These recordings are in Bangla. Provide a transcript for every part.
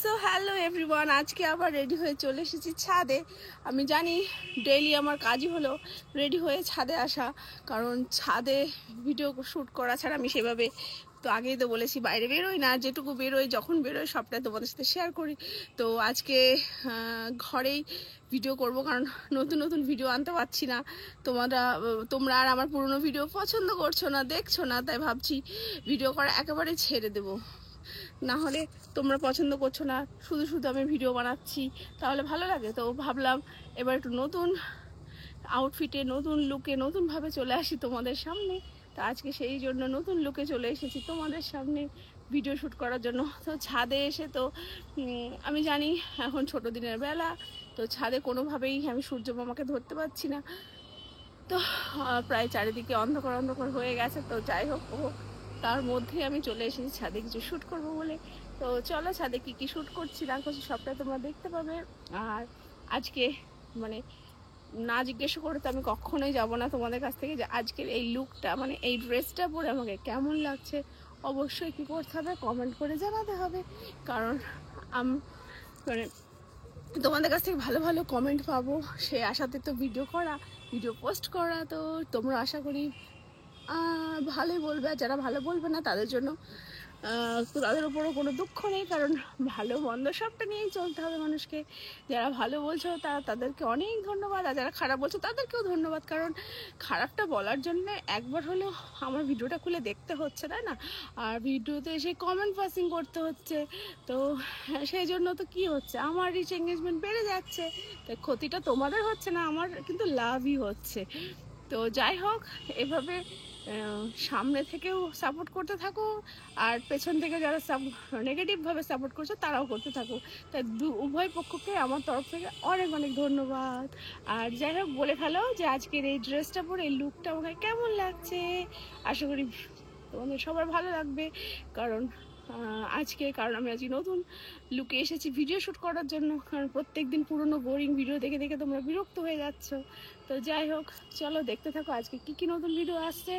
সো হ্যালো এভরিওয়ান, আজকে আবার রেডি হয়ে চলে এসেছি ছাদে। আমি জানি ডেইলি আমার কাজই হলো রেডি হয়ে ছাদে আসা, কারণ ছাদে ভিডিও শ্যুট করা ছাড়া আমি সেভাবে তো আগেই তো বলেছি বাইরে বেরোই না, যেটুকু বেরোই যখন বেরোই সবটা তোমাদের সাথে শেয়ার করি। তো আজকে ঘরেই ভিডিও করব, কারণ নতুন নতুন ভিডিও আনতে পারছি না। তোমরা আর আমার পুরনো ভিডিও পছন্দ করছো না, দেখছো না, তাই ভাবছি ভিডিও করা একেবারে ছেড়ে দেবো। না হলে তোমরা পছন্দ করছো না, শুধু শুধু আমি ভিডিও বানাচ্ছি, তাহলে ভালো লাগে। তো ভাবলাম এবার একটু নতুন আউটফিটে, নতুন লুকে, নতুনভাবে চলে আসি তোমাদের সামনে। তো আজকে সেই জন্য নতুন লুকে চলে এসেছি তোমাদের সামনে ভিডিও শ্যুট করার জন্য। তো ছাদে এসে তো আমি জানি এখন ছোট দিনের বেলা, তো ছাদে কোনোভাবেই আমি সূর্য মামাকে ধরতে পারছি না। তো প্রায় চারিদিকে অন্ধকার অন্ধকার হয়ে গেছে। তো যাই হোক, তার মধ্যে আমি চলে এসেছি ছাদে কিছু শ্যুট করবো বলে। তো চলো, ছাদে কি কি শ্যুট করছি না করছি সবটা তোমরা দেখতে পাবে। আর আজকে মানে না জিজ্ঞেস করে তো আমি কখনোই যাবো না তোমাদের কাছ থেকে যে আজকের এই লুকটা, মানে এই ড্রেসটা পরে আমাকে কেমন লাগছে। অবশ্যই কী করতে হবে, কমেন্ট করে জানাতে হবে, কারণ মানে তোমাদের কাছ থেকে ভালো ভালো কমেন্ট পাবো, সে আশাতে তো ভিডিও পোস্ট করা। তো তোমরা আশা করি ভালোই বলবে, আর যারা ভালো বলবে না তাদের জন্য তাদের উপরও কোনো দুঃখ নেই, কারণ ভালো মন্দ সবটা নিয়েই চলতে হবে মানুষকে। যারা ভালো বলছো তাদেরকে অনেক ধন্যবাদ, আর যারা খারাপ বলছো তাদেরকেও ধন্যবাদ, কারণ খারাপটা বলার জন্য একবার হলেও আমার ভিডিওটা খুলে দেখতে হচ্ছে, তাই না? আর ভিডিওতে এসে কমেন্ট পাসিং করতে হচ্ছে। তো সেই জন্য তো কি হচ্ছে, আমার রিচ এঙ্গেজমেন্ট বেড়ে যাচ্ছে। তো ক্ষতিটা তোমাদের হচ্ছে না, আমার কিন্তু লাভই হচ্ছে। তো যাই হোক, এভাবে সামনে থেকেও সাপোর্ট করতে থাকো, আর পেছন থেকে যারা নেগেটিভভাবে সাপোর্ট করছো তারাও করতে থাকো। তাই উভয় পক্ষকে আমার তরফ থেকে অনেক অনেক ধন্যবাদ। আর যাই হোক, বলে ফেলো যে আজকের এই ড্রেসটা পরে এই লুকটা আমাকে কেমন লাগছে। আশা করি তোমাদের সবার ভালো লাগবে, কারণ আমি আজকে নতুন লুকে এসেছি ভিডিও শ্যুট করার জন্য, কারণ প্রত্যেকদিন পুরনো বোরিং ভিডিও দেখে দেখে তোমরা বিরক্ত হয়ে যাচ্ছ। তো যাই হোক, চলো দেখতে থাকো আজকে কি কি নতুন ভিডিও আসছে।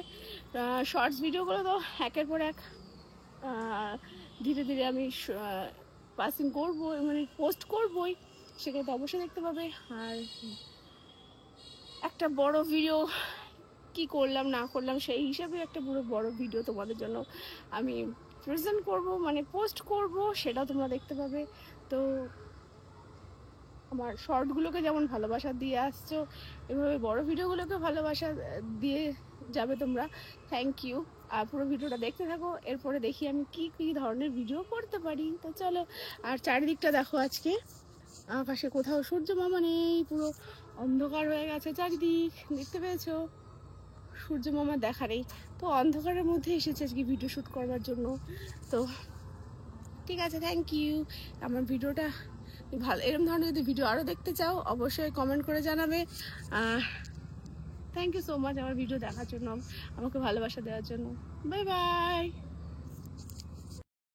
শর্টস ভিডিওগুলো তো একের পর এক ধীরে ধীরে আমি পাসিং করবো, মানে পোস্ট করবোই, সেগুলো তো অবশ্যই দেখতে পাবে। আর একটা বড় ভিডিও কি করলাম না করলাম সেই হিসাবে একটা পুরো বড় ভিডিও তোমাদের জন্য আমি প্রেজেন্ট করব, মানে পোস্ট করব, সেটাও তোমরা দেখতে পাবে। তো আমার শর্টগুলোকে যেমন ভালোবাসা দিয়ে আসছো, এভাবে বড় ভিডিওগুলোকে ভালোবাসা দিয়ে যাবে তোমরা। Thank you. আর পুরো ভিডিওটা দেখতে থাকো, এরপরে দেখি আমি কি কি ধরনের ভিডিও করতে পারি। তো চলো, আর চারিদিকটা দেখো, আজকে আকাশে কোথাও সূর্য মামা নেই, পুরো অন্ধকার হয়ে গেছে চারিদিক, দেখতে পেয়েছো? সূর্য মামা দেখা নেই, তো অন্ধকারের মধ্যে এসেছে আজকে ভিডিও শ্যুট করবার জন্য। তো ঠিক আছে, থ্যাংক ইউ। আমার ভিডিওটা ভালো, এরকম ধরনের যদি ভিডিও আরও দেখতে চাও অবশ্যই কমেন্ট করে জানাবে। থ্যাংক ইউ সো মাচ আমার ভিডিও দেখার জন্য, আমাকে ভালোবাসা দেওয়ার জন্য। Bye bye.